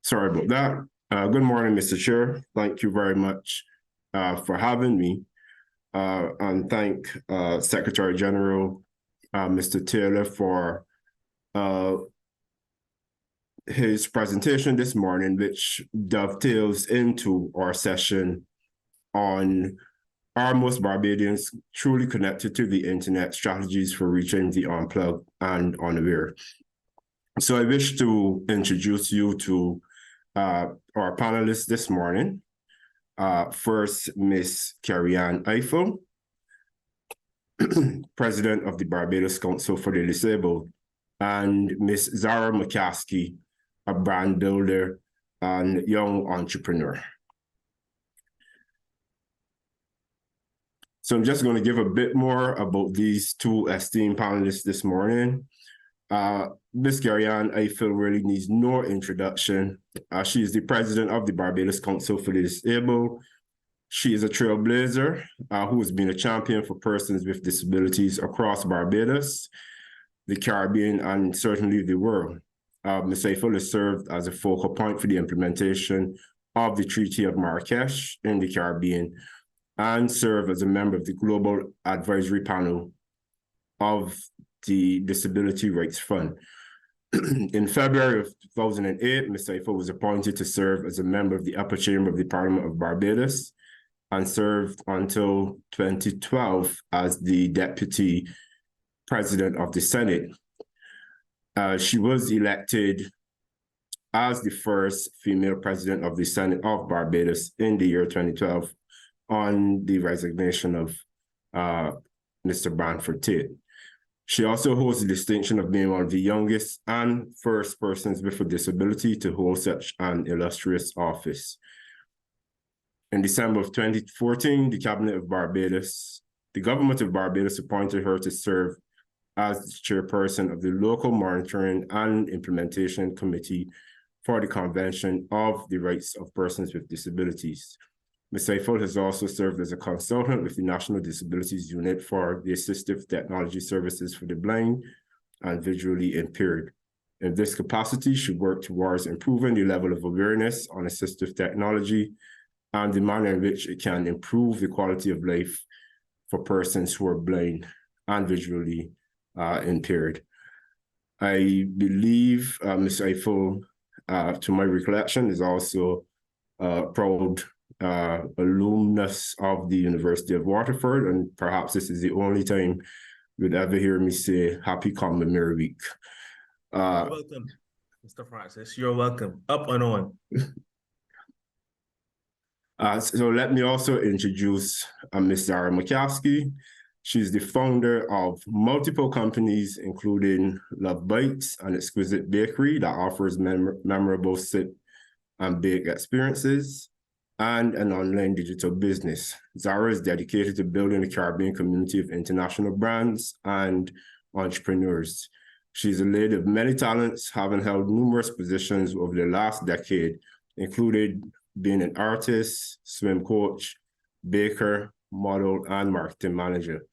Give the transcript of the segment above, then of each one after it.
Sorry about that. Good morning, Mr. Chair. Thank you very much for having me. And thank Secretary General Mr. Taylor for his presentation this morning, which dovetails into our session on Are Most Barbadians Truly Connected to the Internet? Strategies for Reaching the Unplugged and Unaware. So I wish to introduce you to our panelists this morning. First, Ms. KerryAnn Ifill, President of the Barbados Council for the Disabled, and Ms. Zahra McCaskie, a brand builder and young entrepreneur. So I'm just going to give a bit more about these two esteemed panelists this morning. Ms. KerryAnn Ifill really needs no introduction. She is the president of the Barbados Council for the Disabled. She is a trailblazer who has been a champion for persons with disabilities across Barbados, the Caribbean, and certainly the world. Ms. Ifill has served as a focal point for the implementation of the Treaty of Marrakesh in the Caribbean and served as a member of the Global Advisory Panel of the Disability Rights Fund. In February of 2008, Ms. Ifill was appointed to serve as a member of the Upper Chamber of the Parliament of Barbados and served until 2012 as the Deputy President of the Senate. She was elected as the first female President of the Senate of Barbados in the year 2012 on the resignation of Mr. Branford Tate. She also holds the distinction of being one of the youngest and first persons with a disability to hold such an illustrious office. In December of 2014, the government of Barbados appointed her to serve as the chairperson of the Local Monitoring and Implementation Committee for the Convention of the Rights of Persons with Disabilities. Ms. Ifill has also served as a consultant with the National Disabilities Unit for the Assistive Technology Services for the Blind and Visually Impaired. In this capacity, she worked towards improving the level of awareness on assistive technology and the manner in which it can improve the quality of life for persons who are blind and visually impaired. I believe Ms. Ifill, to my recollection, is also proud alumnus of the University of Waterford, and perhaps this is the only time you'd ever hear me say Happy Common Week. You're welcome, Mr. Francis. You're welcome. Up and on. So let me also introduce Ms. Zahra McCaskie. She's the founder of multiple companies, including Love Bites, an exquisite bakery that offers memorable sip and bake experiences, and an online digital business. Zahra is dedicated to building a Caribbean community of international brands and entrepreneurs. She's a lady of many talents, having held numerous positions over the last decade, including being an artist, swim coach, baker, model, and marketing manager.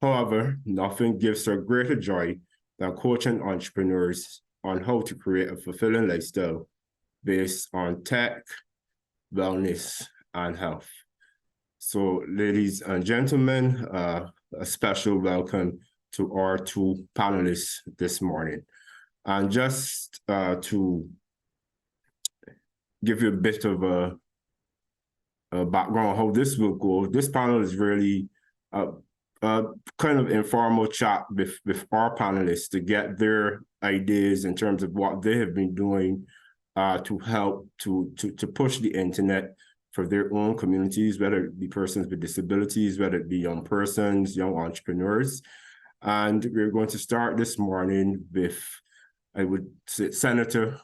However, nothing gives her greater joy than coaching entrepreneurs on how to create a fulfilling lifestyle based on tech, wellness, and health. So, ladies and gentlemen, a special welcome to our two panelists this morning. And just to give you a bit of a background on how this will go, this panel is really a kind of informal chat with our panelists to get their ideas in terms of what they have been doing to help to push the internet for their own communities, whether it be persons with disabilities, whether it be young persons, young entrepreneurs. And we're going to start this morning with, I would say, Senator.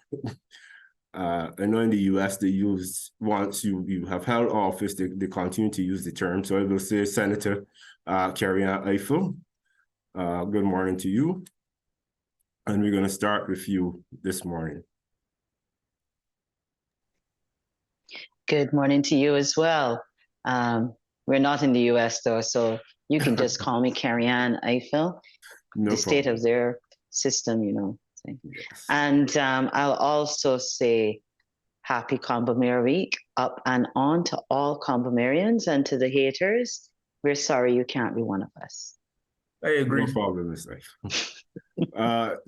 I know in the US they use, once you have held office, they continue to use the term. So I will say Senator KerryAnn Ifill. Good morning to you. And we're going to start with you this morning. Good morning to you as well. We're not in the US though, so you can just call me KerryAnn Ifill. No the state of their system, you know. Yes. And I'll also say Happy Combomere Week, up and on to all Combomerians, and to the haters, we're sorry you can't be one of us. I agree. No problem, Ms.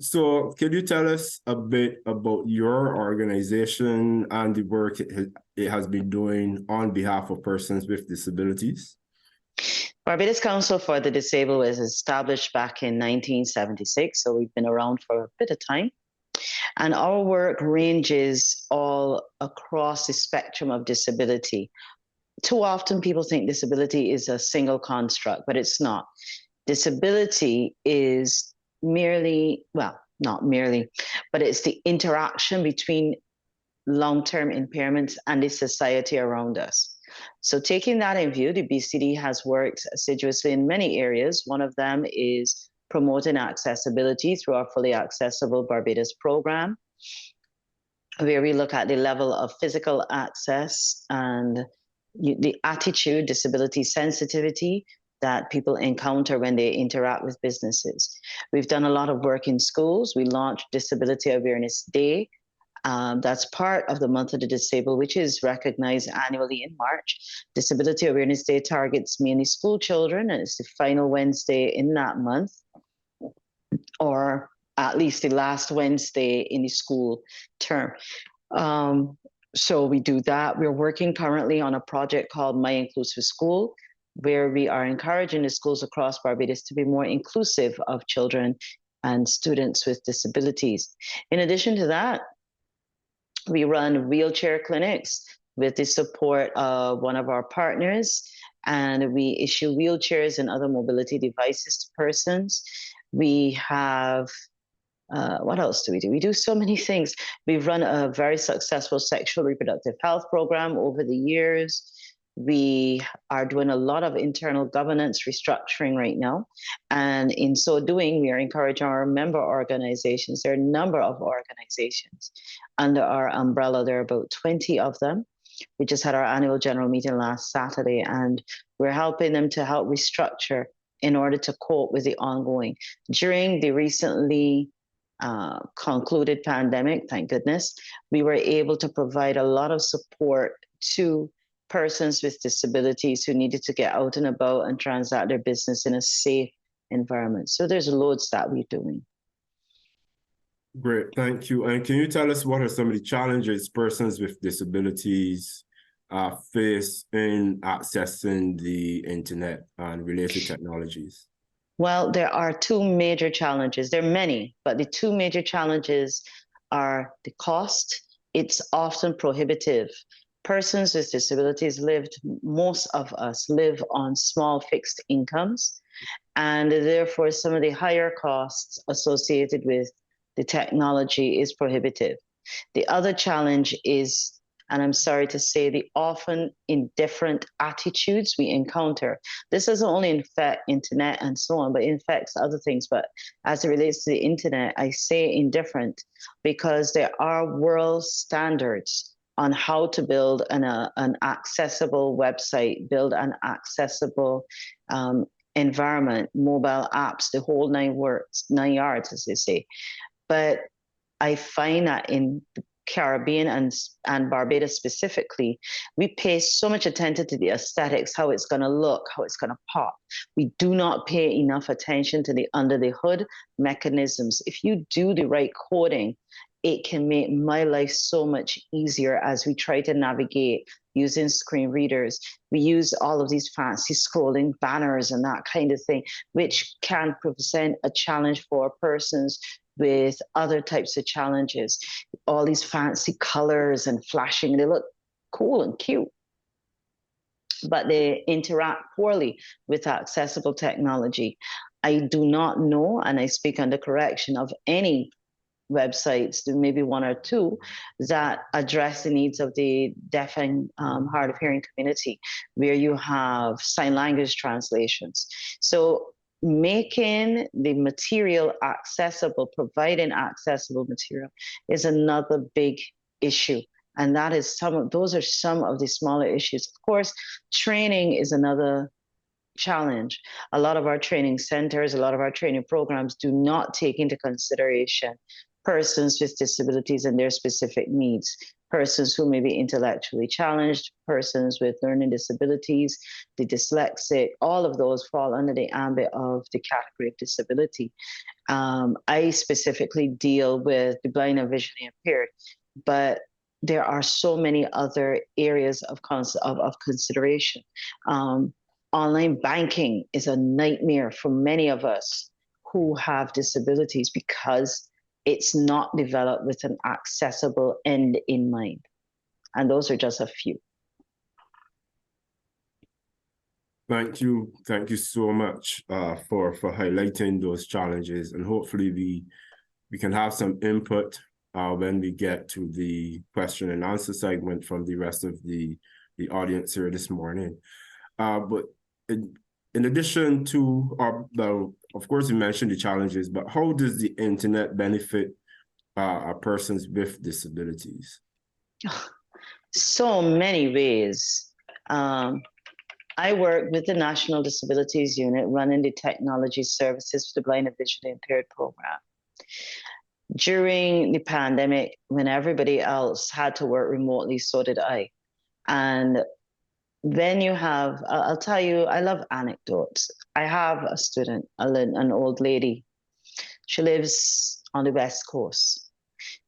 So can you tell us a bit about your organization and the work it has been doing on behalf of persons with disabilities? Barbados Council for the Disabled was established back in 1976, so we've been around for a bit of time. And our work ranges all across the spectrum of disability. Too often people think disability is a single construct, but it's not. Disability is merely, well, not merely, but it's the interaction between long-term impairments and the society around us. So taking that in view, the BCD has worked assiduously in many areas. One of them is promoting accessibility through our Fully Accessible Barbados program, where we look at the level of physical access and the attitude, disability sensitivity that people encounter when they interact with businesses. We've done a lot of work in schools. We launched Disability Awareness Day. That's part of the Month of the Disabled, which is recognized annually in March. Disability Awareness Day targets mainly school children, and it's the final Wednesday in that month, or at least the last Wednesday in the school term. So we do that. We're working currently on a project called My Inclusive School, where we are encouraging the schools across Barbados to be more inclusive of children and students with disabilities. In addition to that, we run wheelchair clinics with the support of one of our partners, and we issue wheelchairs and other mobility devices to persons. We have, what else do we do? We do so many things. We've run a very successful sexual reproductive health program over the years. We are doing a lot of internal governance restructuring right now. And in so doing, we are encouraging our member organizations. There are a number of organizations under our umbrella. There are about 20 of them. We just had our annual general meeting last Saturday, and we're helping them to help restructure in order to cope with the ongoing. During the recently concluded pandemic, thank goodness, we were able to provide a lot of support to persons with disabilities who needed to get out and about and transact their business in a safe environment. So there's loads that we're doing. Great, thank you. And can you tell us what are some of the challenges persons with disabilities face in accessing the internet and related technologies? Well, there are two major challenges. There are many, but the two major challenges are the cost. It's often prohibitive. Persons with disabilities most of us live on small fixed incomes, and therefore some of the higher costs associated with the technology is prohibitive. The other challenge is, and I'm sorry to say, the often indifferent attitudes we encounter. This doesn't only affect internet and so on, but it affects other things. But as it relates to the internet, I say indifferent because there are world standards on how to build an accessible website, build an accessible environment, mobile apps, the whole nine yards, as they say. But I find that in the Caribbean and Barbados specifically, we pay so much attention to the aesthetics, how it's going to look, how it's going to pop. We do not pay enough attention to the under the hood mechanisms. If you do the right coding, it can make my life so much easier as we try to navigate using screen readers. We use all of these fancy scrolling banners and that kind of thing, which can present a challenge for persons with other types of challenges. All these fancy colors and flashing, they look cool and cute, but they interact poorly with accessible technology. I do not know, and I speak under correction, of any websites, there may be one or two, that address the needs of the deaf and hard of hearing community, where you have sign language translations. So making the material accessible, providing accessible material is another big issue. And that is those are some of the smaller issues. Of course, training is another challenge. A lot of our training centers, a lot of our training programs do not take into consideration persons with disabilities and their specific needs, persons who may be intellectually challenged, persons with learning disabilities, the dyslexic, all of those fall under the ambit of the category of disability. I specifically deal with the blind and visually impaired, but there are so many other areas of consideration. Online banking is a nightmare for many of us who have disabilities because it's not developed with an accessible end in mind. And those are just a few. Thank you. Thank you so much for highlighting those challenges. And hopefully we can have some input when we get to the question and answer segment from the rest of the audience here this morning. But in addition to, of course, you mentioned the challenges, but how does the internet benefit persons with disabilities? So many ways. I work with the National Disabilities Unit running the technology services for the blind and visually impaired program. During the pandemic, when everybody else had to work remotely, so did I. And then you have, I'll tell you, I love anecdotes. I have a student, an old lady. She lives on the West Coast.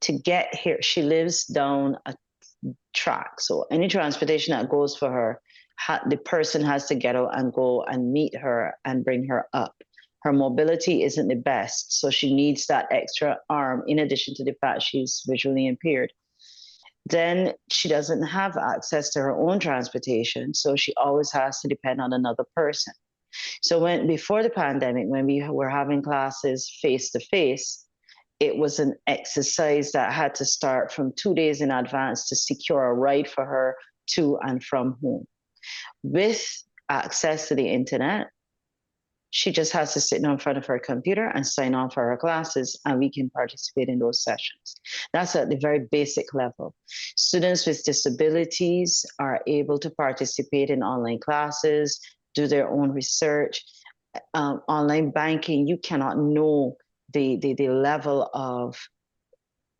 To get here, she lives down a track. So any transportation that goes for her, the person has to get out and go and meet her and bring her up. Her mobility isn't the best, so she needs that extra arm in addition to the fact she's visually impaired. Then she doesn't have access to her own transportation, so she always has to depend on another person. So before the pandemic, when we were having classes face-to-face, it was an exercise that had to start from 2 days in advance to secure a ride for her to and from home. With access to the internet, she just has to sit in front of her computer and sign on for her classes, and we can participate in those sessions. That's at the very basic level. Students with disabilities are able to participate in online classes, do their own research. Online banking, you cannot know the level of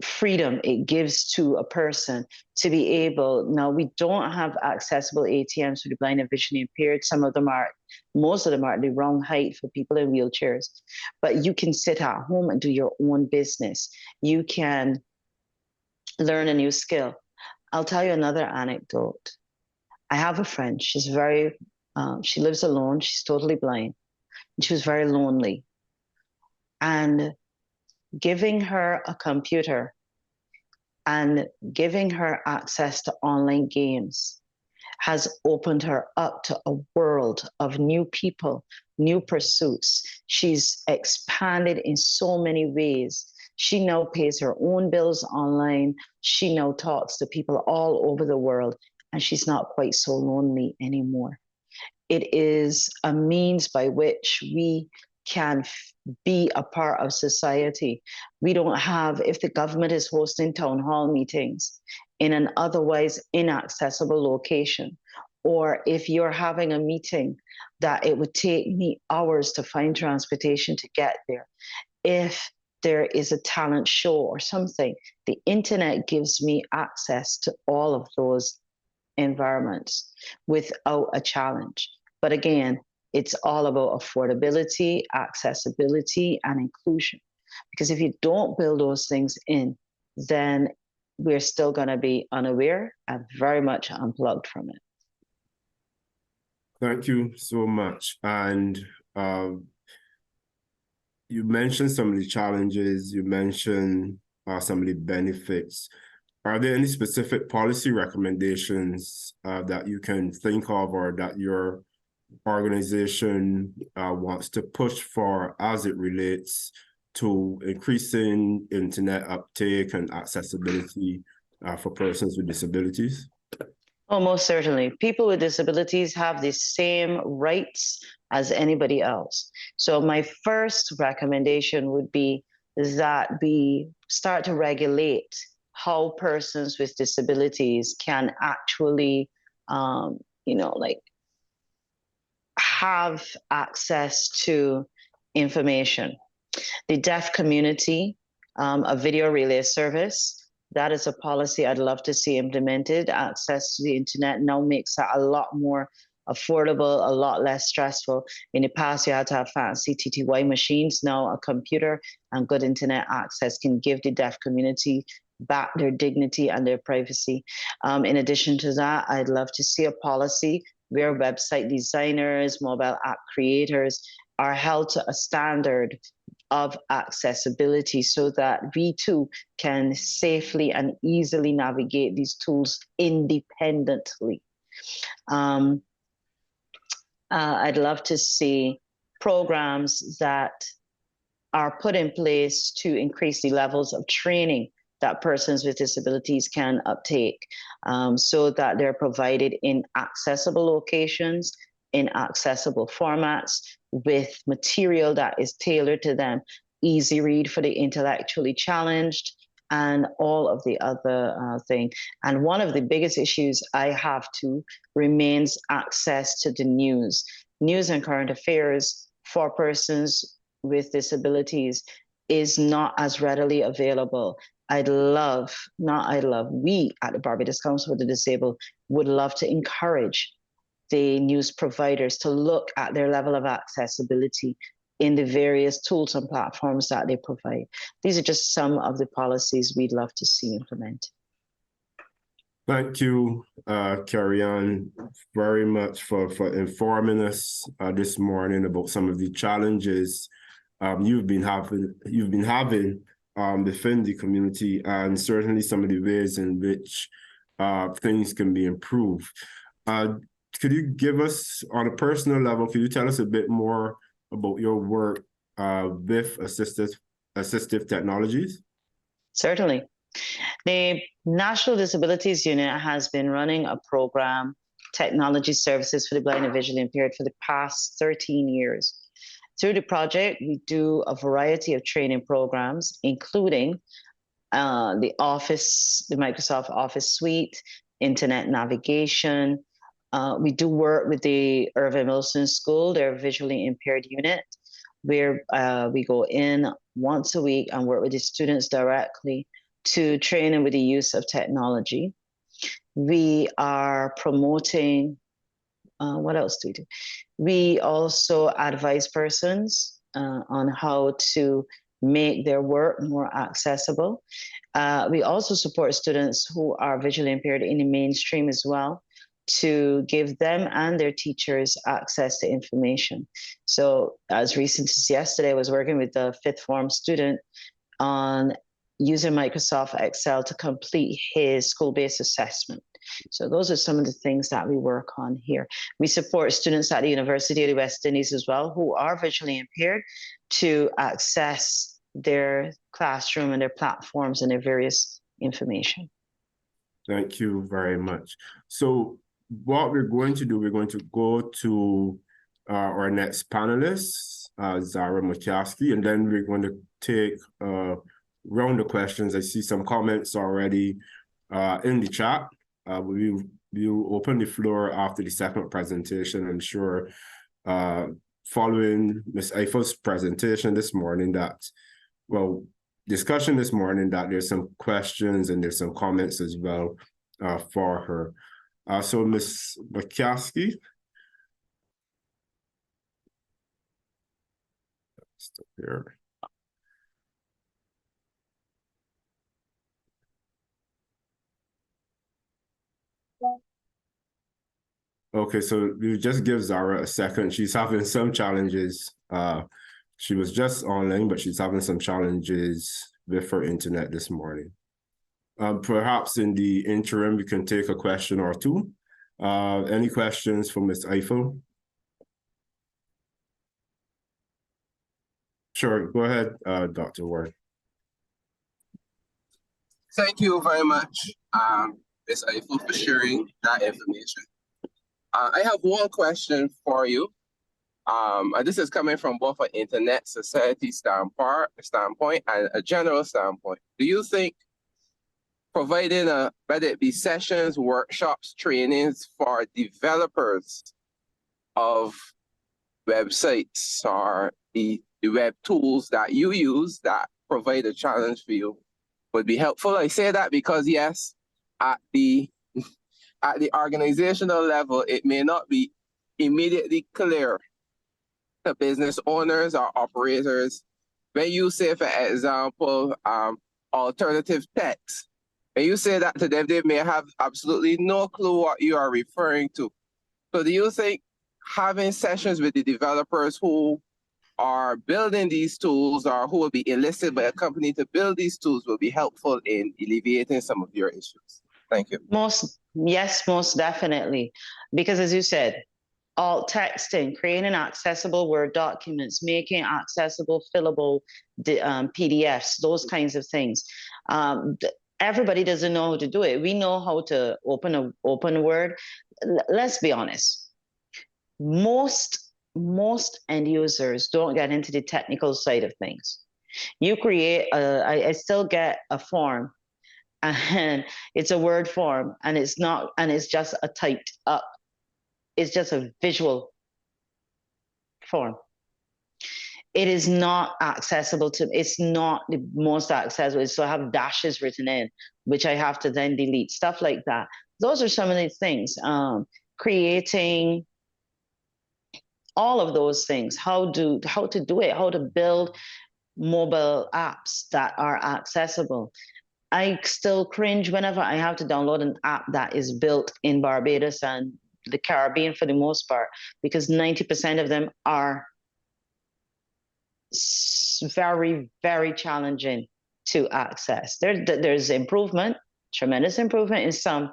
freedom it gives to a person to be able. Now, we don't have accessible ATMs for the blind and visually impaired. Most of them are the wrong height for people in wheelchairs, but you can sit at home and do your own business. You can learn a new skill. I'll tell you another anecdote. I have a friend, she lives alone, she's totally blind. She was very lonely. And giving her a computer and giving her access to online games has opened her up to a world of new people, new pursuits. She's expanded in so many ways. She now pays her own bills online. She now talks to people all over the world, and she's not quite so lonely anymore. It is a means by which we can be a part of society. We don't have, if the government is hosting town hall meetings in an otherwise inaccessible location, or if you're having a meeting that it would take me hours to find transportation to get there, if there is a talent show or something, the internet gives me access to all of those environments without a challenge. But again, it's all about affordability, accessibility, and inclusion. Because if you don't build those things in, then we're still going to be unaware and very much unplugged from it. Thank you so much. And you mentioned some of the challenges, you mentioned some of the benefits. Are there any specific policy recommendations that you can think of or that your organization wants to push for as it relates to increasing internet uptake and accessibility for persons with disabilities? Oh, most certainly. People with disabilities have the same rights as anybody else. So my first recommendation would be that we start to regulate how persons with disabilities can actually, have access to information. The deaf community a video relay service. That is a policy I'd love to see implemented. Access to the internet now makes that a lot more affordable, a lot less stressful. In the past, you had to have fancy TTY machines. Now a computer and good internet access can give the deaf community back their dignity and their privacy. In addition to that, I'd love to see a policy where website designers, mobile app creators are held to a standard of accessibility so that we too can safely and easily navigate these tools independently. I'd love to see programs that are put in place to increase the levels of training that persons with disabilities can uptake, so that they're provided in accessible locations, in accessible formats, with material that is tailored to them, easy read for the intellectually challenged, and all of the other things. And one of the biggest issues I have too remains access to the news. News and current affairs for persons with disabilities is not as readily available. we at the Barbados Council for the Disabled would love to encourage the news providers to look at their level of accessibility in the various tools and platforms that they provide. These are just some of the policies we'd love to see implemented. Thank you, KerryAnn, very much for informing us this morning about some of the challenges you've been having within the community, and certainly some of the ways in which things can be improved. Could you give us, on a personal level, could you tell us a bit more about your work with assistive technologies? Certainly. The National Disabilities Unit has been running a program, Technology Services for the Blind and Visually Impaired, for the past 13 years. Through the project, we do a variety of training programs, including the Microsoft Office Suite, Internet navigation. We do work with the Irving Wilson School, their visually impaired unit, where we go in once a week and work with the students directly to train them with the use of technology. We are promoting, what else do we do? We also advise persons on how to make their work more accessible. We also support students who are visually impaired in the mainstream as well, to give them and their teachers access to information. So as recent as yesterday, I was working with a 5th form student on using Microsoft Excel to complete his school-based assessment. So those are some of the things that we work on here. We support students at the University of the West Indies as well, who are visually impaired, to access their classroom and their platforms and their various information. Thank you very much. So what we're going to do, we're going to go to our next panelist, Zahra McCaskie, and then we're going to take a round of questions. I see some comments already in the chat. We'll open the floor after the second presentation. I'm sure following Ms. Ifill's presentation this morning discussion this morning, that there's some questions and there's some comments as well for her. So Ms. McCaskie. Stop here. Okay, so we'll just give Zahra a second. She's having some challenges. She was just online, but she's having some challenges with her internet this morning. Perhaps in the interim, we can take a question or two. Any questions for Ms. Ifill? Sure, go ahead, Dr. Ward. Thank you very much, Ms. Ifill, for sharing that information. I have one question for you. And this is coming from both an Internet Society standpoint and a general standpoint. Do you think providing whether it be sessions, workshops, trainings for developers of websites or the web tools that you use that provide a challenge for you would be helpful. I say that because yes, at the organizational level, it may not be immediately clear to business owners or operators. When you say, for example, alternative text, when you say that to them, they may have absolutely no clue what you are referring to. So do you think having sessions with the developers who are building these tools or who will be enlisted by a company to build these tools will be helpful in alleviating some of your issues? Thank you. Yes, most definitely. Because as you said, alt texting, creating accessible Word documents, making accessible fillable PDFs, those kinds of things. Everybody doesn't know how to do it. We know how to open Word. Let's be honest. Most end users don't get into the technical side of things. You create, I still get a form, and it's a Word form, and it's not, and it's just a typed up. It's just a visual form. It is not accessible to, it's not the most accessible. So I have dashes written in, which I have to then delete, stuff like that. Those are some of the things. Creating all of those things, how to do it, how to build mobile apps that are accessible. I still cringe whenever I have to download an app that is built in Barbados and the Caribbean for the most part, because 90% of them are very, very challenging to access. There's improvement, tremendous improvement in some,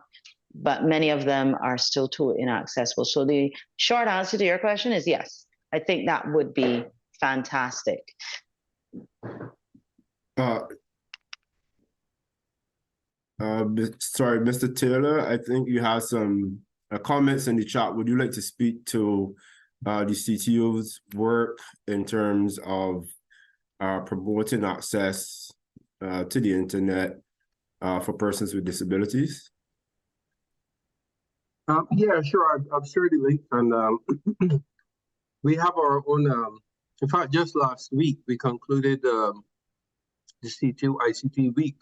but many of them are still too inaccessible. So the short answer to your question is yes. I think that would be fantastic. Sorry, Mr. Taylor, I think you have some comments in the chat. Would you like to speak to the CTO's work in terms of promoting access to the internet for persons with disabilities? Yeah, sure. I've shared the link, and we have our own. In fact, just last week we concluded the C2 ICT Week,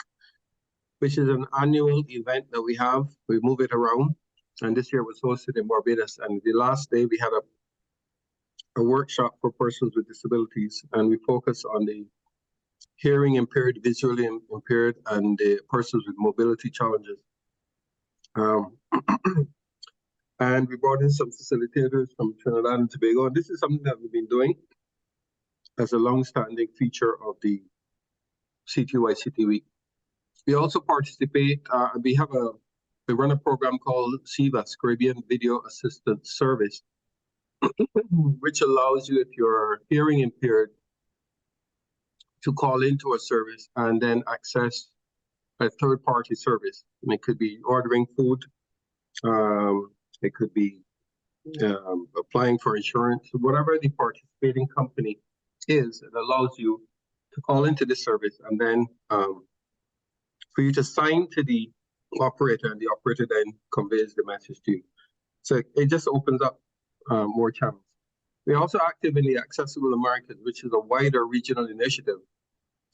which is an annual event that we have. We move it around, and this year was hosted in Barbados. And the last day we had a workshop for persons with disabilities, and we focus on the hearing impaired, visually impaired, and the persons with mobility challenges. And we brought in some facilitators from Trinidad and Tobago, and this is something that we've been doing as a long-standing feature of the C2 ICT Week. We also participate, we run a program called CVAS, Caribbean Video Assistance Service, which allows you, if you're hearing impaired, to call into a service and then access a third-party service. And it could be ordering food, it could be applying for insurance, whatever the participating company is, it allows you to call into the service and then for you to sign to the operator, and the operator then conveys the message to you. So it just opens up more channels. We're also active in the Accessible Americas, which is a wider regional initiative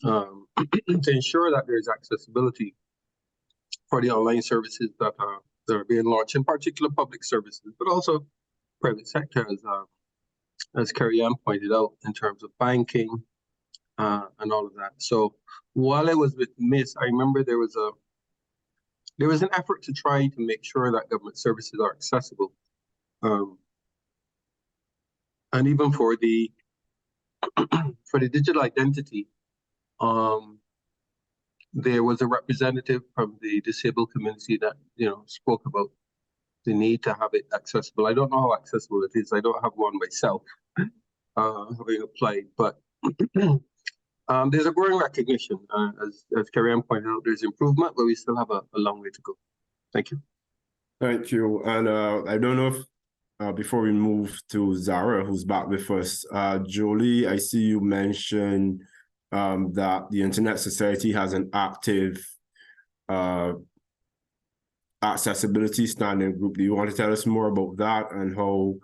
to ensure that there's accessibility for the online services that are being launched, in particular public services, but also private sector, as KerryAnn pointed out, in terms of banking and all of that. So while I was with MIS, I remember there was an effort to try to make sure that government services are accessible. And even for the digital identity, there was a representative from the disabled community that spoke about the need to have it accessible. I don't know how accessible it is. I don't have one myself, having applied, but there's a growing recognition. As KerryAnn pointed out, there's improvement, but we still have a long way to go. Thank you. Thank you. And I don't know if before we move to Zahra, who's back with us, Jolie, I see you mentioned that the Internet Society has an active accessibility standing group. Do you want to tell us more about that and how,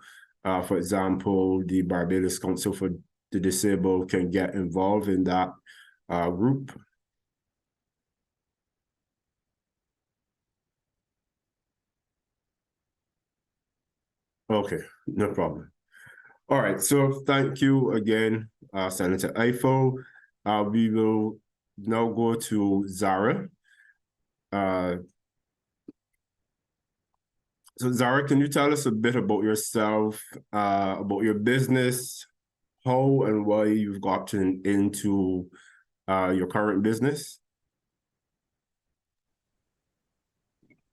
for example, the Barbados Council for the Disabled can get involved in that group. Okay, no problem. All right, so thank you again, Senator Ifill. We will now go to Zahra. So Zahra, can you tell us a bit about yourself, about your business, how and why you've gotten into your current business?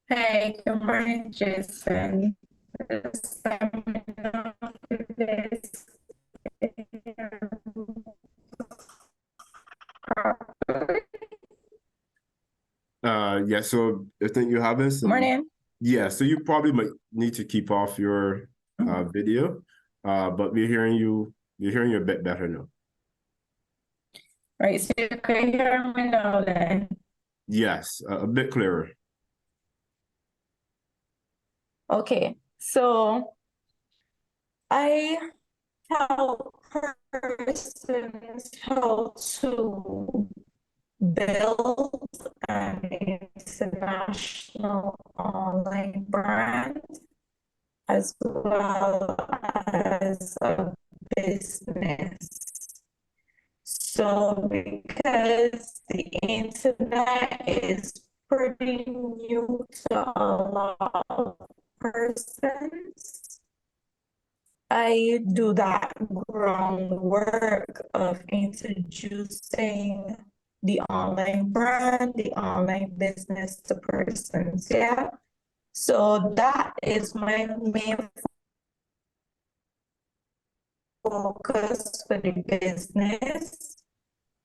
Hey, good morning, Jason. Yeah, so I think you have this. Morning. Yeah, so you probably might need to keep off your video, but we're hearing you a bit better now. Right, so you can hear me now then. Yes, a bit clearer. Okay, so I help persons how to build an international online brand as well as a business. So because the internet is pretty new to a lot of persons, I do that groundwork of introducing the online brand, the online business to persons, yeah? So that is my main focus for the business.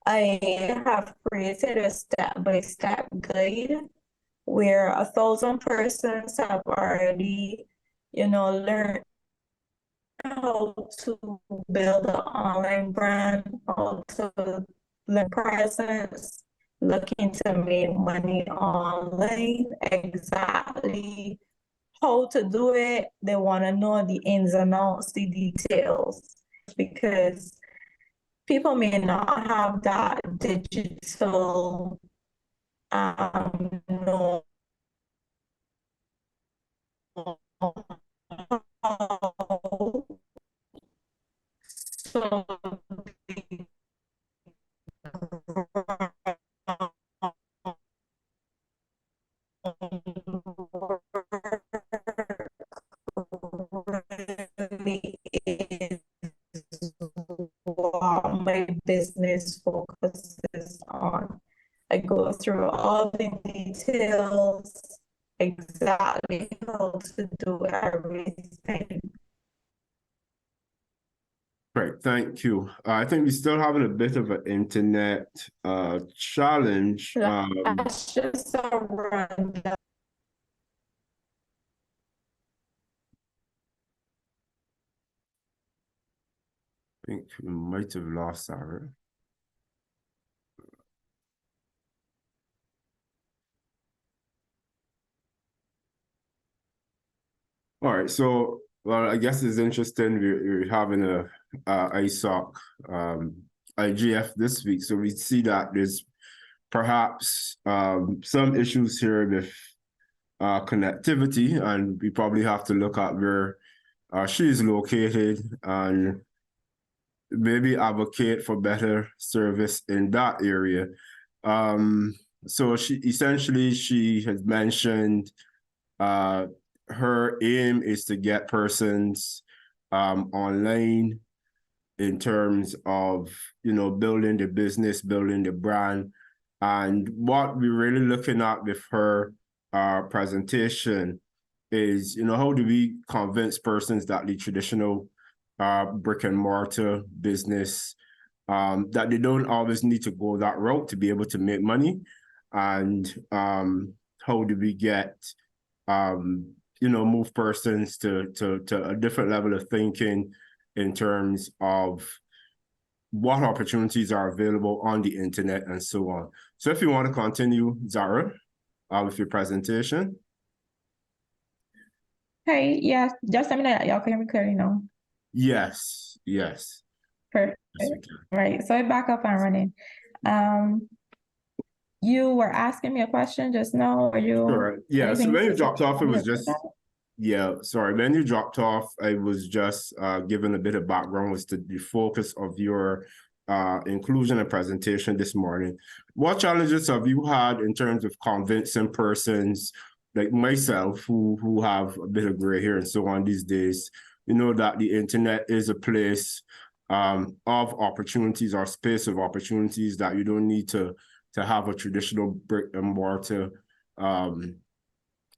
I have created a step-by-step guide where 1,000 persons have already, learned how to build an online brand, how to learn presence, looking to make money online, exactly how to do it. They want to know the ins and outs, the details, because people may not have that digital know so really is what my business focuses on. I go through all the details, exactly how to do everything. Great, thank you. I think we're still having a bit of an internet challenge. That's just a rundown. I think we might have lost Zahra. All right, so well, I guess it's interesting. We're having a ISOC IGF this week, so we see that there's perhaps some issues here with connectivity, and we probably have to look at where she's located and maybe advocate for better service in that area. So she has mentioned her aim is to get persons online in terms of, building the business, building the brand. And what we're really looking at with her presentation is, how do we convince persons that the traditional brick and mortar business, that they don't always need to go that route to be able to make money? And how do we get move persons to a different level of thinking in terms of what opportunities are available on the internet and so on. So if you want to continue, Zahra, with your presentation. Hey, yes, just a minute. Y'all can hear me clearly now. Yes. Perfect. Yes, we can. Right, so I back up and running. You were asking me a question just now, or you? Sure. Yeah, so anything when you dropped off, it was specific? just, yeah, sorry. When you dropped off, I was just giving a bit of background as to the focus of your inclusion and presentation this morning. What challenges have you had in terms of convincing persons like myself who have a bit of gray hair and so on these days, you know, that the internet is a place of opportunities or space of opportunities, that you don't need to have a traditional brick and mortar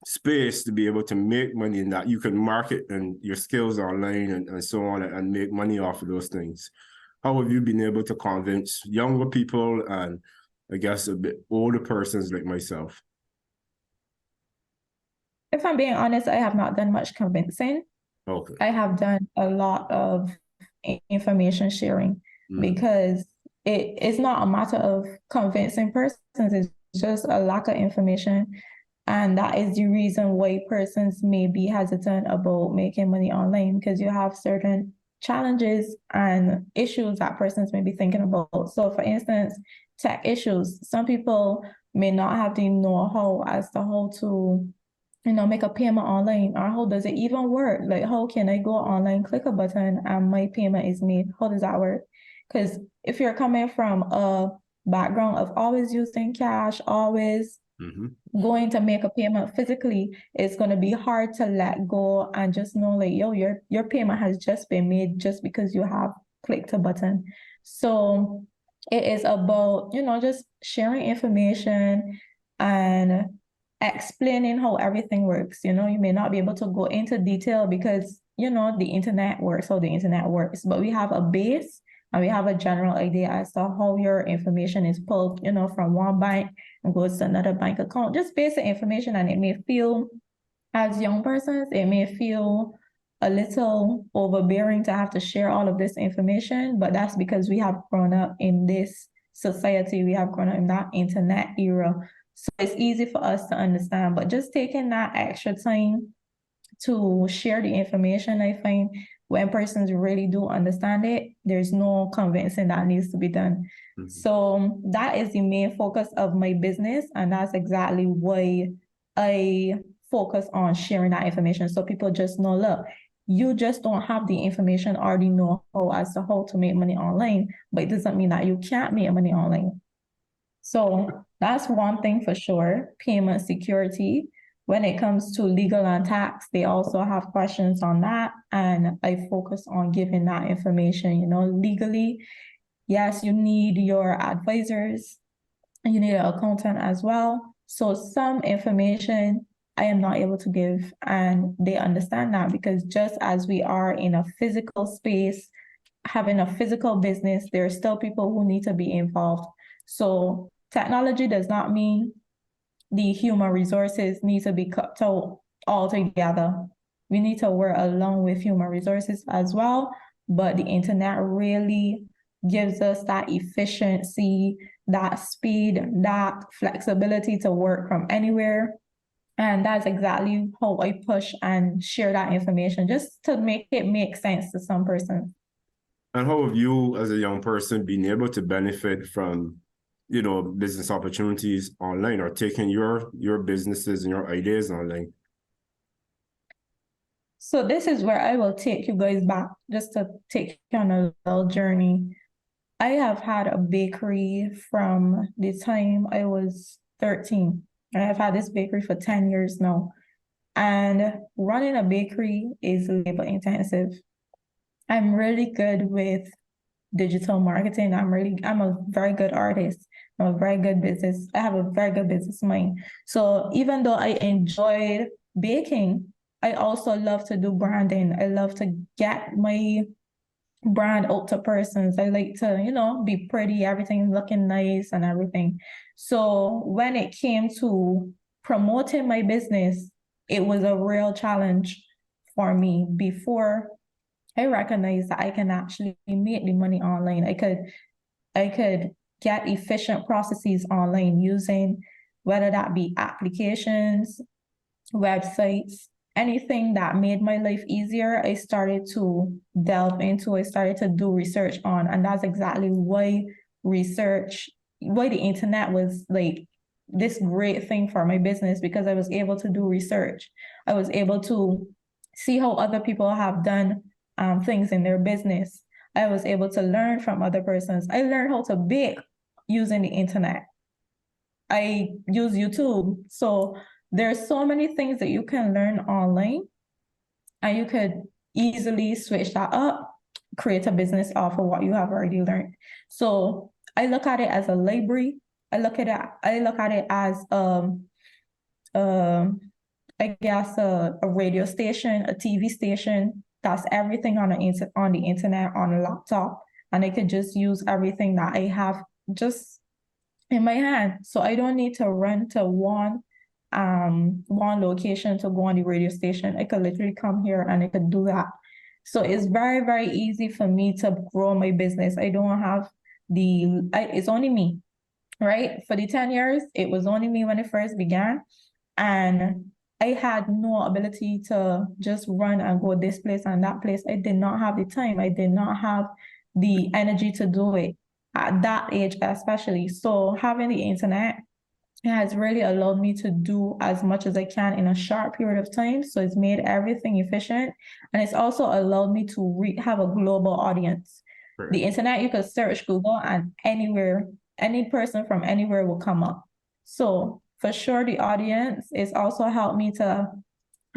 space to be able to make money, and that you can market and your skills online and so on and make money off of those things. How have you been able to convince younger people and I guess a bit older persons like myself? If I'm being honest, I have not done much convincing. Okay. I have done a lot of information sharing because it's not a matter of convincing persons, it's just a lack of information. And that is the reason why persons may be hesitant about making money online, because you have certain challenges and issues that persons may be thinking about. So for instance, tech issues, some people may not have the know-how as to how to make a payment online, or how does it even work? Like, how can I go online, click a button, and my payment is made? How does that work? Because if you're coming from a background of always using cash, always going to make a payment physically, it's going to be hard to let go and just know, like, yo, your payment has just been made just because you have clicked a button. So it is about, just sharing information and explaining how everything works. You may not be able to go into detail because, the internet works how the internet works, but we have a base and we have a general idea as to how your information is pulled, from one bank and goes to another bank account, just basic information. And it may feel, as young persons, it may feel a little overbearing to have to share all of this information, but that's because we have grown up in this society, we have grown up in that internet era. So it's easy for us to understand, but just taking that extra time to share the information, I find when persons really do understand it, there's no convincing that needs to be done. So that is the main focus of my business, and that's exactly why I focus on sharing that information. So people just know, look, you just don't have the information or the know-how as to how to make money online, but it doesn't mean that you can't make money online. So that's one thing for sure. Payment security. When it comes to legal and tax, they also have questions on that. And I focus on giving that information, legally. Yes, you need your advisors, and you need an accountant as well. So some information I am not able to give, and they understand that, because just as we are in a physical space, having a physical business, there are still people who need to be involved. So technology does not mean the human resources need to be cut out altogether. We need to work along with human resources as well, but the internet really gives us that efficiency, that speed, that flexibility to work from anywhere. And that's exactly how I push and share that information, just to make it make sense to some persons. And how have you, as a young person, been able to benefit from, business opportunities online, or taking your businesses and your ideas online? So this is where I will take you guys back, just to take you on a little journey. I have had a bakery from the time I was 13. I have had this bakery for 10 years now. And running a bakery is labor intensive. I'm really good with digital marketing. I'm a very good artist. I have a very good business mind. So even though I enjoyed baking, I also love to do branding. I love to get my brand out to persons. I like to, be pretty, everything looking nice and everything. So when it came to promoting my business, it was a real challenge for me. Before I recognized that I can actually make the money online, I could get efficient processes online using, whether that be applications, websites, anything that made my life easier, I started to delve into, I started to do research on, and that's exactly why research, why the internet was like this great thing for my business, because I was able to do research. I was able to see how other people have done things in their business. I was able to learn from other persons. I learned how to bake using the internet. I use YouTube. So there's so many things that you can learn online, and you could easily switch that up, create a business off of what you have already learned. So I look at it as a library. I look at it as I guess a radio station, a TV station. That's everything on the internet, on a laptop, and I could just use everything that I have just in my hand. So I don't need to run to one location to go on the radio station. I could literally come here and I could do that. So it's very, very easy for me to grow my business. I don't have it's only me, right? For the 10 years, it was only me when it first began. And I had no ability to just run and go this place and that place. I did not have the time. I did not have the energy to do it at that age, especially. So having the internet has really allowed me to do as much as I can in a short period of time. So it's made everything efficient. And it's also allowed me to have a global audience. Right. The internet, you could search Google and anywhere, any person from anywhere will come up. So for sure, the audience is also helped me to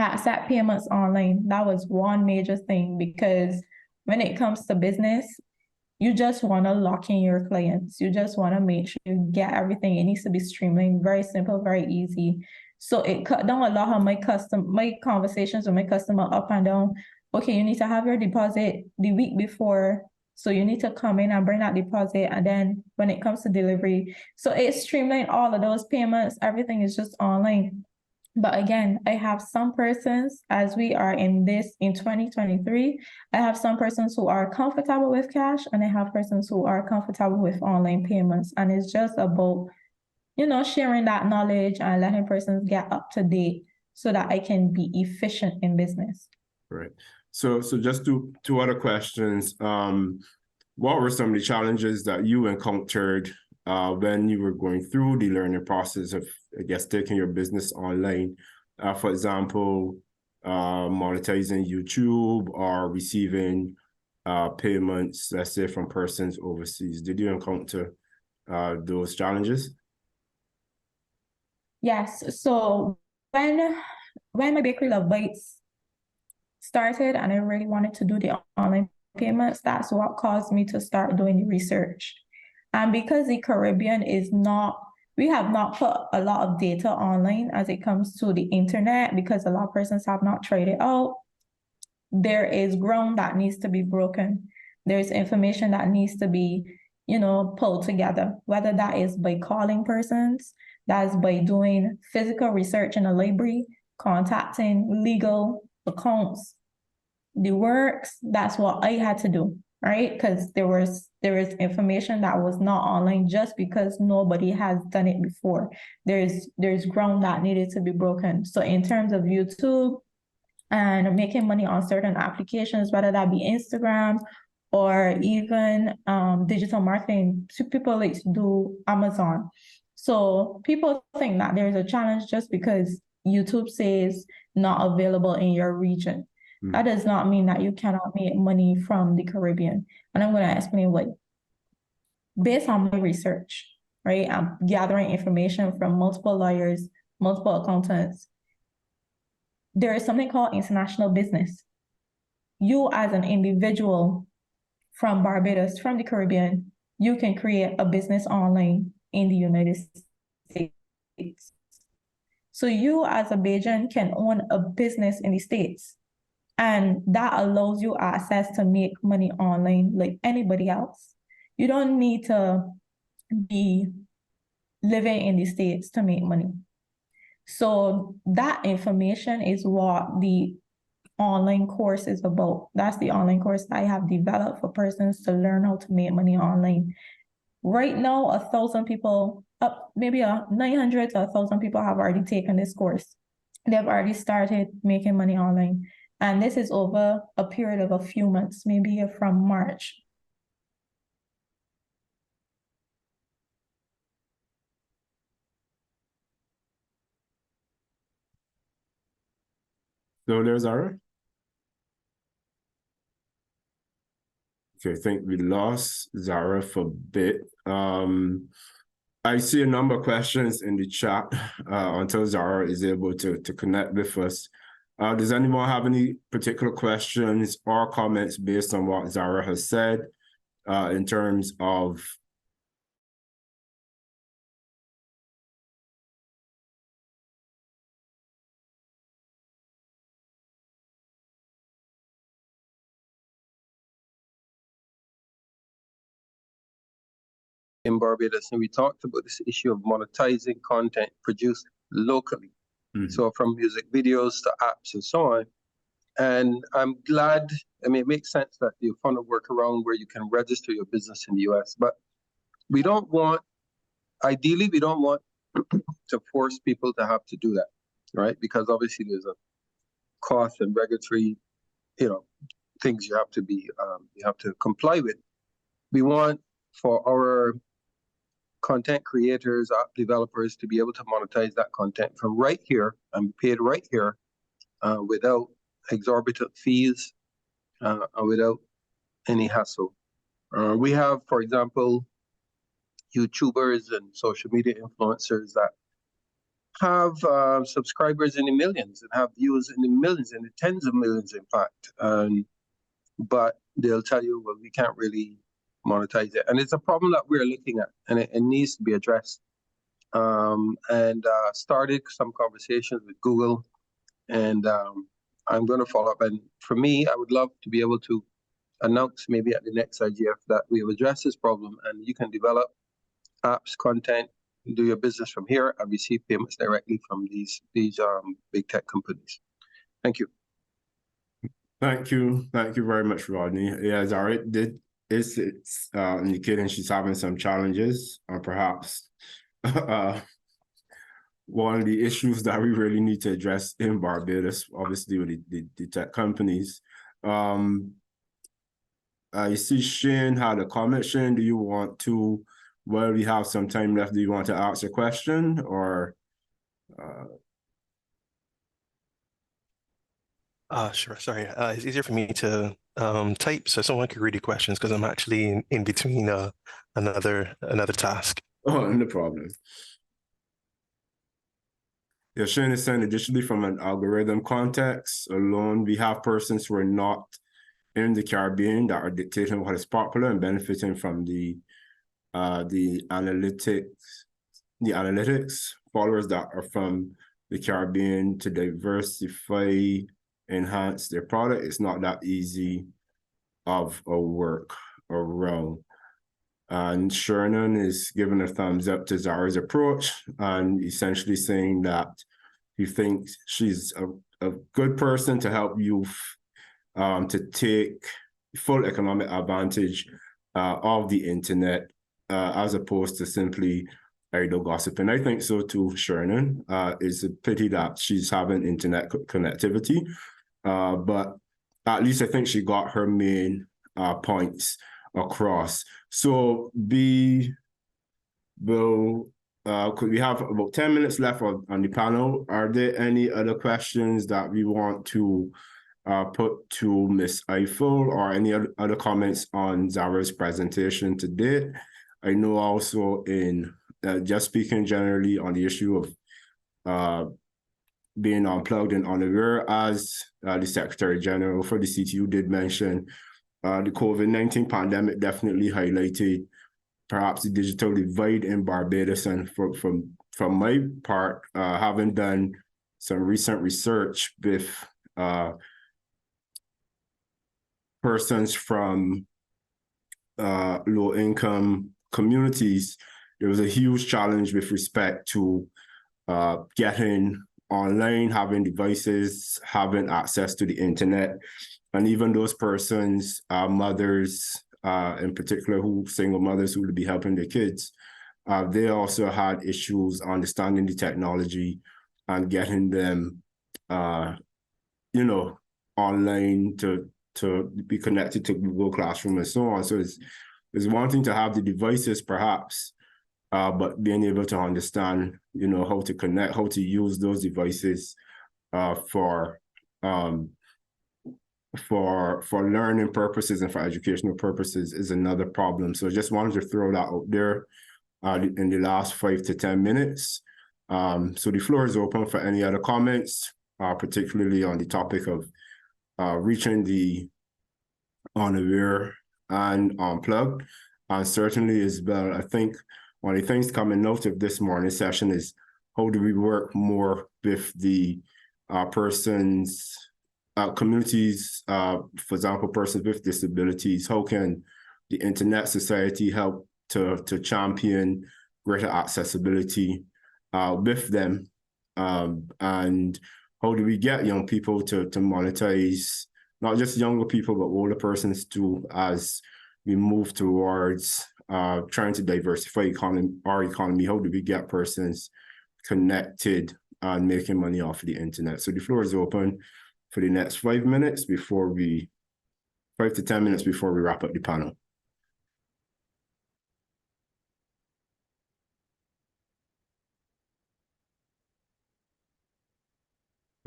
accept payments online. That was one major thing, because when it comes to business, you just want to lock in your clients. You just want to make sure you get everything. It needs to be streamlined, very simple, very easy. So it cut down a lot of my conversations with my customer up and down. Okay, you need to have your deposit the week before. So you need to come in and bring that deposit. And then when it comes to delivery, so it streamlined all of those payments. Everything is just online. But again, I have some persons, as we are in 2023, I have some persons who are comfortable with cash, and I have persons who are comfortable with online payments. And it's just about, sharing that knowledge and letting persons get up to date so that I can be efficient in business. Right. So just two other questions. What were some of the challenges that you encountered when you were going through the learning process of, I guess, taking your business online? For example, monetizing YouTube or receiving payments, let's say, from persons overseas. Did you encounter those challenges? Yes. So when my Bakery Love Bites started and I really wanted to do the online payments, that's what caused me to start doing the research. And because the Caribbean we have not put a lot of data online as it comes to the internet, because a lot of persons have not tried it out. There is ground that needs to be broken. There's information that needs to be, pulled together, whether that is by calling persons, that is by doing physical research in a library, contacting legal accounts, the works. That's what I had to do, right? Because there is information that was not online just because nobody has done it before. There's ground that needed to be broken. So in terms of YouTube and making money on certain applications, whether that be Instagram or even digital marketing, people like to do Amazon. So people think that there's a challenge just because YouTube says not available in your region. That does not mean that you cannot make money from the Caribbean. And I'm going to explain why. Based on my research, right? I'm gathering information from multiple lawyers, multiple accountants. There is something called international business. You as an individual from Barbados, from the Caribbean, you can create a business online in the United States. So you as a Bajan can own a business in the States. And that allows you access to make money online like anybody else. You don't need to be living in the States to make money. So that information is what the online course is about. That's the online course I have developed for persons to learn how to make money online. Right now, 1,000 people, maybe 900 to 1,000 people have already taken this course. They've already started making money online. And this is over a period of a few months, maybe from March. So there's Zahra. Okay, I think we lost Zahra for a bit. I see a number of questions in the chat until Zahra is able to connect with us. Does anyone have any particular questions or comments based on what Zahra has said in terms of in Barbados, and we talked about this issue of monetizing content produced locally. So from music videos to apps and so on. And I'm glad, I mean, it makes sense that you found a workaround where you can register your business in the US, but we don't want, ideally, we don't want to force people to have to do that, right? Because obviously there's a cost and regulatory, things you have to be, you have to comply with. We want for our content creators, app developers to be able to monetize that content from right here and be paid right here without exorbitant fees and without any hassle. We have, for example, YouTubers and social media influencers that have subscribers in the millions and have views in the millions, in the tens of millions, in fact. But they'll tell you, well, we can't really monetize it. And it's a problem that we're looking at, and it needs to be addressed. Started some conversations with Google, and I'm going to follow up. And for me, I would love to be able to announce maybe at the next IGF that we have addressed this problem, and you can develop apps, content, do your business from here, and receive payments directly from these big tech companies. Thank you. Thank you very much, Rodney. Yeah, Zahra it's indicating she's having some challenges, or perhaps one of the issues that we really need to address in Barbados, obviously with the tech companies. I see Shane had a comment. Shane, do you want to, well, we have some time left, do you want to ask a question, or? Sure, sorry. It's easier for me to type so someone could read the questions because I'm actually in between another task. Oh, no problem. Yeah, Shane is saying additionally from an algorithm context alone, we have persons who are not in the Caribbean that are dictating what is popular and benefiting from the analytics, followers that are from the Caribbean to diversify, enhance their product. It's not that easy of a work around. And Shernan is giving a thumbs up to Zahra's approach and essentially saying that he thinks she's a good person to help youth to take full economic advantage of the internet as opposed to simply idle gossip. And I think so too, Shernan. It's a pity that she's having internet connectivity, but at least I think she got her main points across. So could we have about 10 minutes left on the panel? Are there any other questions that we want to put to Ms. Ifill, or any other comments on Zahra's presentation today? I know also in just speaking generally on the issue of being unplugged and unaware, as the Secretary General for the CTU did mention, the COVID-19 pandemic definitely highlighted perhaps the digital divide in Barbados. And from my part, having done some recent research with persons from low-income communities, there was a huge challenge with respect to getting online, having devices, having access to the internet. And even those persons, mothers in particular, single mothers who would be helping their kids, they also had issues understanding the technology and getting them, online to be connected to Google Classroom and so on. So it's wanting to have the devices perhaps, but being able to understand, how to connect, how to use those devices for for learning purposes and for educational purposes is another problem. So I just wanted to throw that out there in the last 5 to 10 minutes. So the floor is open for any other comments, particularly on the topic of reaching the unaware and unplugged. And certainly as well, I think one of the things coming out of this morning's session is how do we work more with the persons, communities, for example, persons with disabilities. How can the Internet Society help to champion greater accessibility with them? And how do we get young people to monetize, not just younger people, but older persons too, as we move towards trying to diversify our economy? How do we get persons connected and making money off of the internet? So the floor is open for the next 5 to 10 minutes before we wrap up the panel.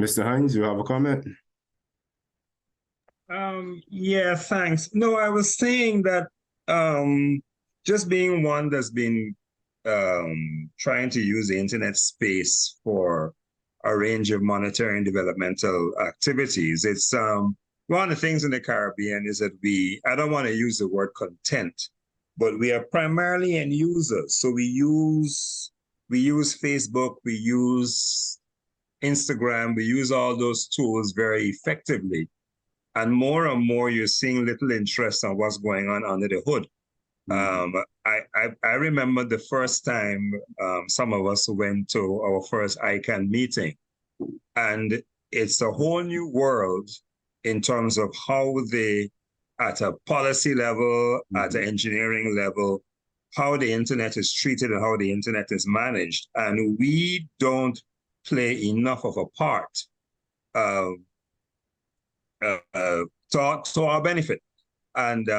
Mr. Hines, you have a comment? Yeah, thanks. No, I was saying that just being one that's been trying to use the internet space for a range of monetary and developmental activities. It's one of the things in the Caribbean is that I don't want to use the word content, but we are primarily end users. So we use Facebook, we use Instagram, we use all those tools very effectively. And more you're seeing little interest on what's going on under the hood. I remember the first time some of us went to our first ICANN meeting, and it's a whole new world in terms of how they, at a policy level, at an engineering level, how the internet is treated and how the internet is managed. And we don't play enough of a part to our benefit. And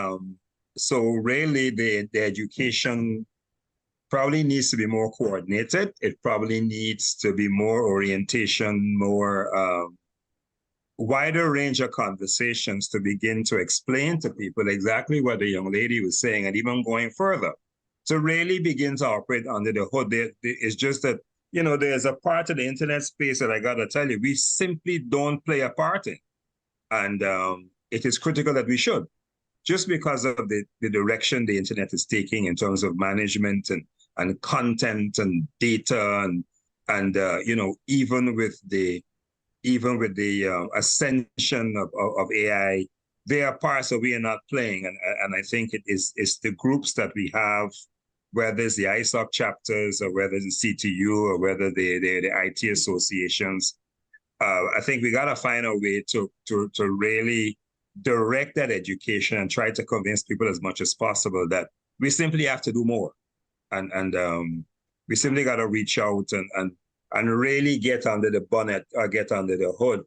so really the education probably needs to be more coordinated. It probably needs to be more orientation, more wider range of conversations to begin to explain to people exactly what the young lady was saying, and even going further, to really begin to operate under the hood. It's just that, you know, there's a part of the internet space that I gotta tell you, we simply don't play a part in. And it is critical that we should, just because of the direction the internet is taking in terms of management and content and data and you know, even with the ascension of AI, there are parts that we are not playing. And I think it's the groups that we have, whether it's the ISOC chapters or whether it's the CTU or whether the IT associations. I think we gotta find a way to really direct that education and try to convince people as much as possible that we simply have to do more. And we simply gotta reach out and really get under the bonnet or get under the hood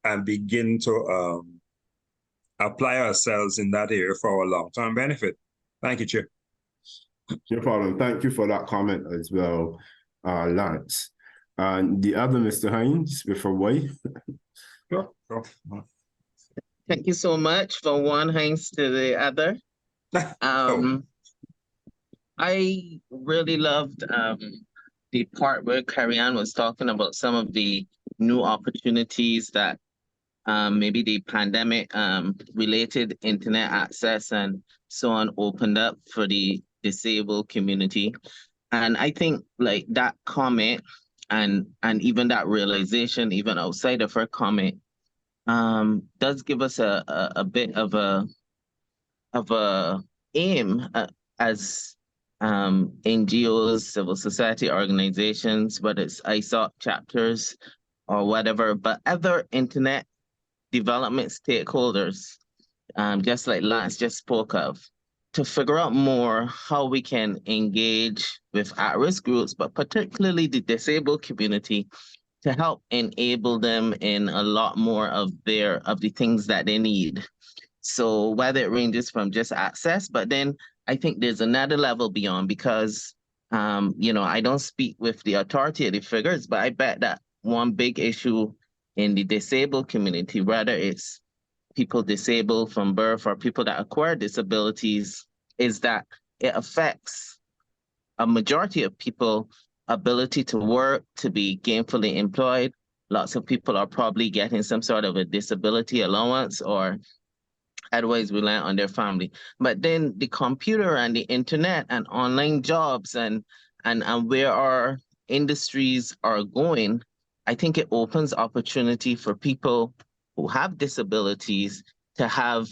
and begin to apply ourselves in that area for our long-term benefit. Thank you, Chair. No problem. Thank you for that comment as well, Lance. And the other Mr. Hines, before Way. Sure. Thank you so much for one Hines to the other. I really loved the part where KerryAnn was talking about some of the new opportunities that maybe the pandemic related internet access and so on opened up for the disabled community. And I think like that comment and even that realization, even outside of her comment, does give us a bit of a aim as NGOs, civil society organizations, whether it's ISOC chapters or whatever, but other internet development stakeholders, just like Lance just spoke of, to figure out more how we can engage with at-risk groups, but particularly the disabled community, to help enable them in a lot more of the things that they need. So whether it ranges from just access, but then I think there's another level beyond, because you know, I don't speak with the authoritative figures, but I bet that one big issue in the disabled community, whether it's people disabled from birth or people that acquire disabilities, is that it affects a majority of people ability to work, to be gainfully employed. Lots of people are probably getting some sort of a disability allowance or otherwise relying on their family. But then the computer and the internet and online jobs and where our industries are going, I think it opens opportunity for people who have disabilities to have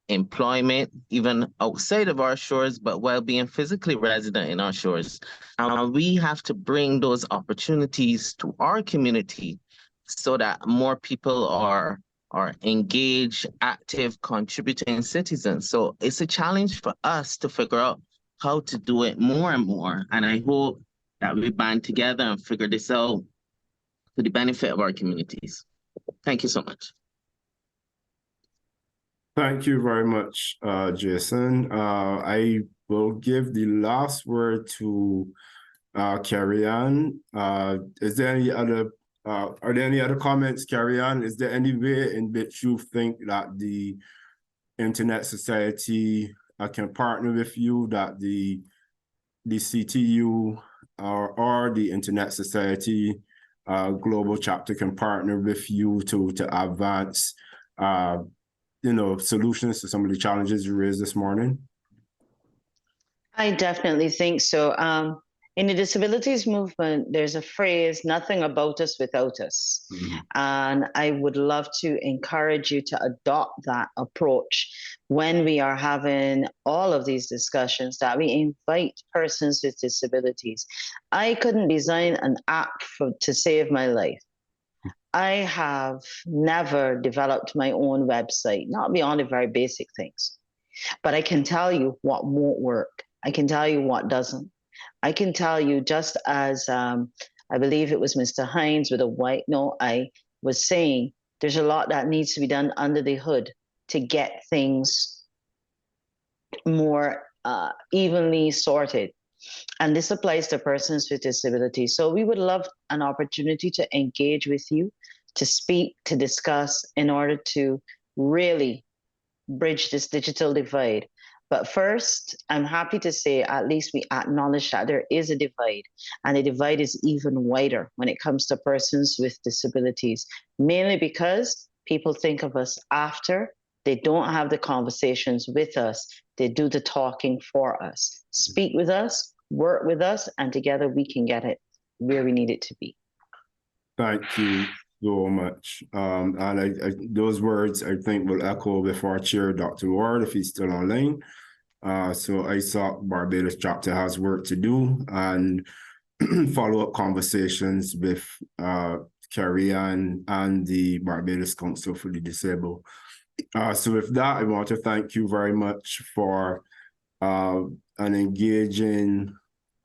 employment even outside of our shores, but while being physically resident in our shores. And we have to bring those opportunities to our community so that more people are engaged, active, contributing citizens. So it's a challenge for us to figure out how to do it more and more. And I hope that we band together and figure this out to the benefit of our communities. Thank you so much. Thank you very much, Jason. I will give the last word to KerryAnn. Is there any other are there any other comments, KerryAnn? Is there any way in which you think that the Internet Society can partner with you, that the CTU or the Internet Society global chapter can partner with you to advance solutions to some of the challenges you raised this morning? I definitely think so. In the disabilities movement, there's a phrase, nothing about us without us. Mm-hmm. And I would love to encourage you to adopt that approach when we are having all of these discussions, that we invite persons with disabilities. I couldn't design an app to save my life. I have never developed my own website, not beyond the very basic things. But I can tell you what won't work. I can tell you what doesn't. I can tell you, just as I believe it was Mr. Hines with a white note, I was saying there's a lot that needs to be done under the hood to get things more evenly sorted. And this applies to persons with disabilities. So we would love an opportunity to engage with you, to speak, to discuss, in order to really bridge this digital divide. But first, I'm happy to say at least we acknowledge that there is a divide, and the divide is even wider when it comes to persons with disabilities, mainly because people think of us after. They don't have the conversations with us. They do the talking for us. Speak with us, work with us, and together we can get it where we need it to be. Thank you so much. And those words, I think, will echo with our chair, Dr. Ward, if he's still online. So ISOC Barbados chapter has work to do, and follow-up conversations with KerryAnn and the Barbados Council for the Disabled. So with that, I want to thank you very much for an engaging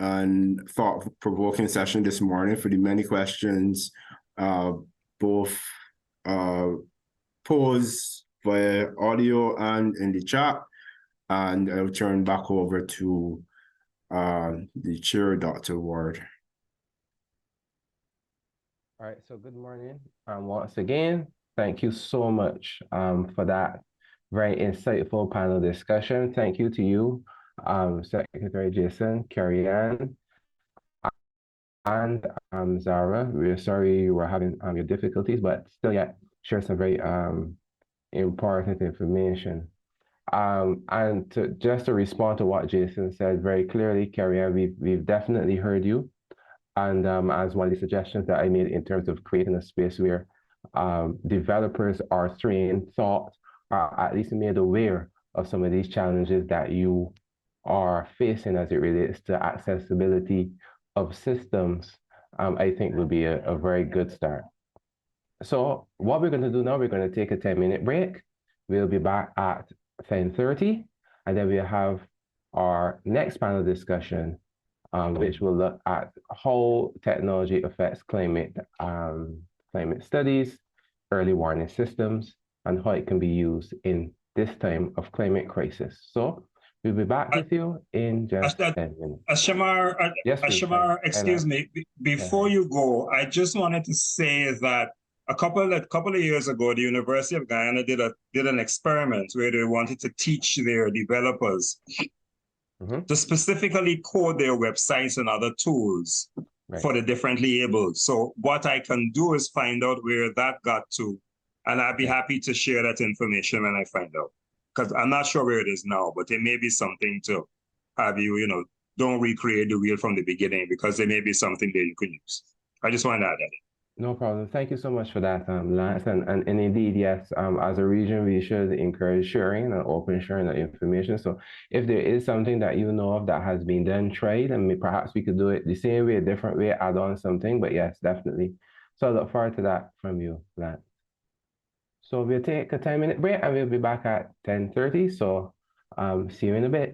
and thought-provoking session this morning, for the many questions both posed via audio and in the chat. And I'll turn back over to the chair, Dr. Ward. All right, so good morning. Once again, thank you so much for that very insightful panel discussion. Thank you to you, Secretary Jason, KerryAnn, and Zahra. We're sorry you were having your difficulties, but still yet share some very important information. And just to respond to what Jason said very clearly, KerryAnn, we've definitely heard you. And as one of the suggestions that I made in terms of creating a space where developers are trained, thought, or at least made aware of some of these challenges that you are facing as it relates to accessibility of systems, I think will be a very good start. So what we're going to do now, we're going to take a 10-minute break. We'll be back at 10:30, and then we'll have our next panel discussion, which will look at how technology affects climate studies, early warning systems, and how it can be used in this time of climate crisis. So we'll be back with you in just 10 minutes. Ashamar, Yes, Ashamar, excuse me, before you go, I just wanted to say that a couple of years ago, the University of Guyana did an experiment where they wanted to teach their developers to specifically code their websites and other tools for the differently able. So what I can do is find out where that got to, and I'd be happy to share that information when I find out. Because I'm not sure where it is now, but it may be something to have you, don't recreate the wheel from the beginning, because there may be something that you can use. I just wanted to add that. No problem. Thank you so much for that, Lance. And indeed, yes, as a region, we should encourage sharing and open sharing of information. So if there is something that you know of that has been done, tried, and perhaps we could do it the same way, a different way, add on something. But yes, definitely. So I look forward to that from you, Lance. So we'll take a 10-minute break and we'll be back at 10:30. So see you in a bit.